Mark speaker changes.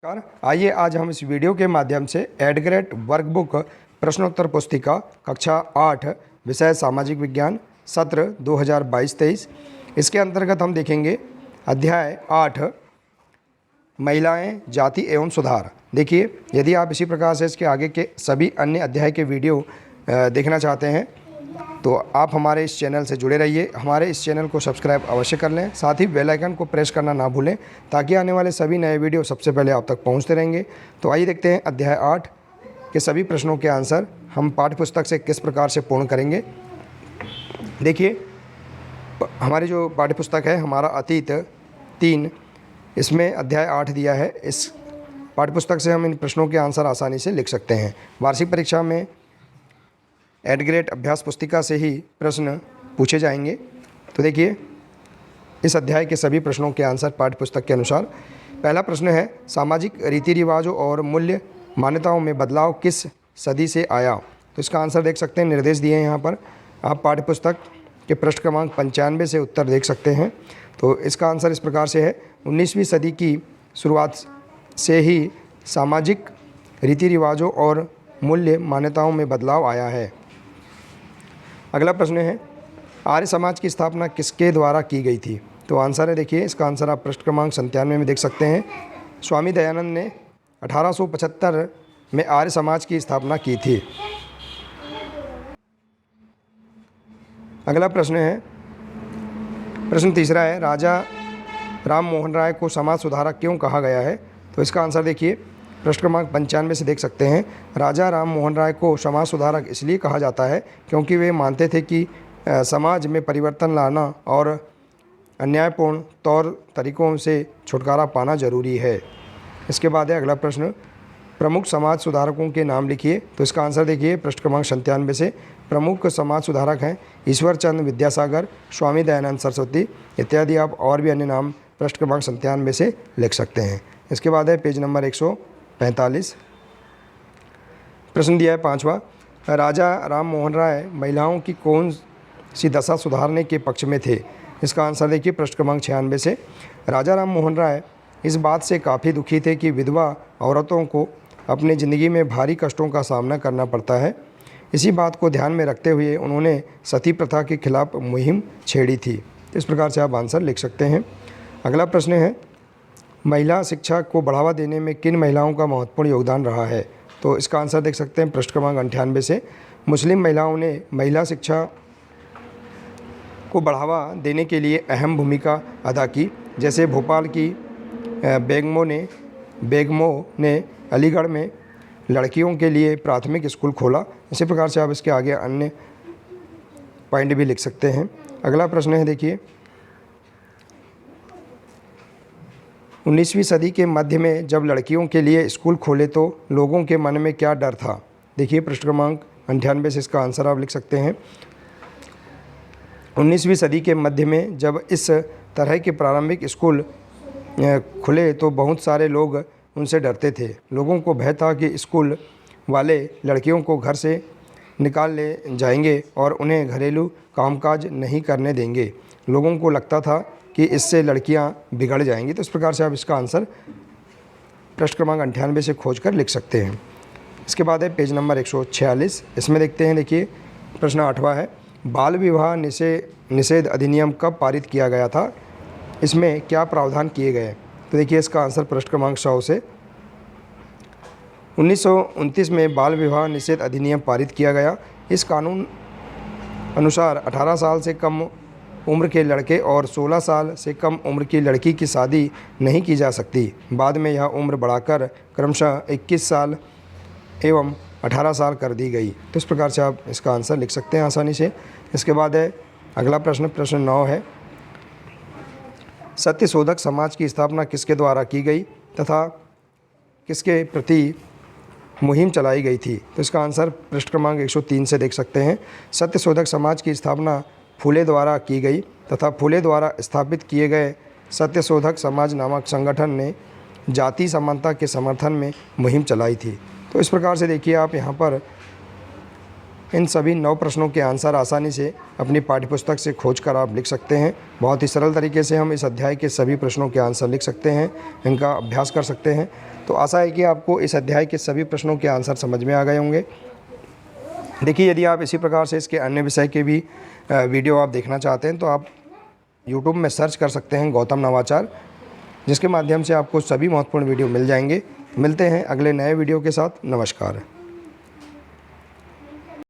Speaker 1: नमस्कार। आइए आज हम इस वीडियो के माध्यम से एडग्रेड वर्कबुक प्रश्नोत्तर पुस्तिका कक्षा 8 विषय सामाजिक विज्ञान सत्र 2022-23 इसके अंतर्गत हम देखेंगे अध्याय 8 महिलाएं जाति एवं सुधार। देखिए, यदि आप इसी प्रकार से इसके आगे के सभी अन्य अध्याय के वीडियो देखना चाहते हैं तो आप हमारे इस चैनल से जुड़े रहिए। हमारे इस चैनल को सब्सक्राइब अवश्य कर लें, साथ ही बेल आइकन को प्रेस करना ना भूलें ताकि आने वाले सभी नए वीडियो सबसे पहले आप तक पहुंचते रहेंगे। तो आइए देखते हैं अध्याय 8 के सभी प्रश्नों के आंसर हम पाठ्यपुस्तक से किस प्रकार से पूर्ण करेंगे। देखिए, हमारी जो पाठ्यपुस्तक है हमारा अतीत 3, इसमें अध्याय 8 दिया है। इस पाठ्यपुस्तक से हम इन प्रश्नों के आंसर आसानी से लिख सकते हैं। वार्षिक परीक्षा में एडग्रेड अभ्यास पुस्तिका से ही प्रश्न पूछे जाएंगे। तो देखिए, इस अध्याय के सभी प्रश्नों के आंसर पाठ्यपुस्तक के अनुसार। पहला प्रश्न है, सामाजिक रीति रिवाजों और मूल्य मान्यताओं में बदलाव किस सदी से आया। तो इसका आंसर देख सकते हैं, निर्देश दिए हैं यहाँ पर। आप पाठ्यपुस्तक के पृष्ठ क्रमांक 95 से उत्तर देख सकते हैं। तो इसका आंसर इस प्रकार से है, 19वीं सदी की शुरुआत से ही सामाजिक रीति रिवाजों और मूल्य मान्यताओं में बदलाव आया है। अगला प्रश्न है, आर्य समाज की स्थापना किसके द्वारा की गई थी। तो आंसर है, देखिए इसका आंसर आप पृष्ठ क्रमांक 97 में देख सकते हैं। स्वामी दयानंद ने 1875 में आर्य समाज की स्थापना की थी। अगला प्रश्न है, प्रश्न तीसरा है, राजा राम मोहन राय को समाज सुधारक क्यों कहा गया है। तो इसका आंसर देखिए पृष्ठ क्रमांक 95 से देख सकते हैं। राजा राम मोहन राय को समाज सुधारक इसलिए कहा जाता है क्योंकि वे मानते थे कि समाज में परिवर्तन लाना और अन्यायपूर्ण तौर तरीकों से छुटकारा पाना जरूरी है। इसके बाद है अगला प्रश्न, प्रमुख समाज सुधारकों के नाम लिखिए। तो इसका आंसर देखिए पृष्ठ क्रमांक 97 से। प्रमुख समाज सुधारक हैं ईश्वर चंद्र विद्यासागर, स्वामी दयानंद सरस्वती इत्यादि। आप और भी अन्य नाम पृष्ठ क्रमांक 97 से लिख सकते हैं। इसके बाद है पेज नंबर 145। प्रश्न दिया है पांचवा, राजा राम मोहन राय महिलाओं की कौन सी दशा सुधारने के पक्ष में थे। इसका आंसर देखिए पृष्ठ क्रमांक 96 से। राजा राम मोहन राय इस बात से काफ़ी दुखी थे कि विधवा औरतों को अपनी ज़िंदगी में भारी कष्टों का सामना करना पड़ता है। इसी बात को ध्यान में रखते हुए उन्होंने सती प्रथा के खिलाफ मुहिम छेड़ी थी। इस प्रकार से आप आंसर लिख सकते हैं। अगला प्रश्न है, महिला शिक्षा को बढ़ावा देने में किन महिलाओं का महत्वपूर्ण योगदान रहा है। तो इसका आंसर देख सकते हैं पृष्ठ क्रमांक 98 से। मुस्लिम महिलाओं ने महिला शिक्षा को बढ़ावा देने के लिए अहम भूमिका अदा की। जैसे भोपाल की बेगमों ने अलीगढ़ में लड़कियों के लिए प्राथमिक स्कूल खोला। इसी प्रकार से आप इसके आगे अन्य पॉइंट भी लिख सकते हैं। अगला प्रश्न है, देखिए 19वीं सदी के मध्य में जब लड़कियों के लिए स्कूल खोले तो लोगों के मन में क्या डर था। देखिए पृष्ठ क्रमांक 98 से इसका आंसर आप लिख सकते हैं। 19वीं सदी के मध्य में जब इस तरह के प्रारंभिक स्कूल खुले तो बहुत सारे लोग उनसे डरते थे। लोगों को भय था कि स्कूल वाले लड़कियों को घर से निकाल ले जाएंगे और उन्हें घरेलू कामकाज नहीं करने देंगे। लोगों को लगता था कि इससे लड़कियां बिगड़ जाएंगी। तो इस प्रकार से आप इसका आंसर पृष्ठ क्रमांक 98 से खोज कर लिख सकते हैं। इसके बाद है पेज नंबर 146। इसमें देखते हैं, देखिए प्रश्न 8वां है, बाल विवाह निषेध अधिनियम कब पारित किया गया था। इसमें क्या प्रावधान किए गए। तो देखिए इसका आंसर पृष्ठ क्रमांक 100 से। 1929 में बाल विवाह निषेध अधिनियम पारित किया गया। इस कानून अनुसार 18 साल से कम उम्र के लड़के और 16 साल से कम उम्र की लड़की की शादी नहीं की जा सकती। बाद में यह उम्र बढ़ाकर क्रमशः 21 साल एवं 18 साल कर दी गई। तो इस प्रकार से आप इसका आंसर लिख सकते हैं आसानी से। इसके बाद है अगला प्रश्न, प्रश्न 9 है, सत्यशोधक समाज की स्थापना किसके द्वारा की गई तथा किसके प्रति मुहिम चलाई गई थी। तो इसका आंसर पृष्ठ क्रमांक 103 से देख सकते हैं। सत्यशोधक समाज की स्थापना फूले द्वारा की गई तथा फूले द्वारा स्थापित किए गए सत्यशोधक समाज नामक संगठन ने जाति समानता के समर्थन में मुहिम चलाई थी। तो इस प्रकार से देखिए आप यहाँ पर इन सभी 9 प्रश्नों के आंसर आसानी से अपनी पाठ्यपुस्तक से खोज कर आप लिख सकते हैं। बहुत ही सरल तरीके से हम इस अध्याय के सभी प्रश्नों के आंसर लिख सकते हैं, इनका अभ्यास कर सकते हैं। तो आशा है कि आपको इस अध्याय के सभी प्रश्नों के आंसर समझ में आ गए होंगे। देखिए, यदि आप इसी प्रकार से इसके अन्य विषय के भी वीडियो आप देखना चाहते हैं तो आप यूट्यूब में सर्च कर सकते हैं गौतम नवाचार, जिसके माध्यम से आपको सभी महत्वपूर्ण वीडियो मिल जाएंगे। मिलते हैं अगले नए वीडियो के साथ। नमस्कार।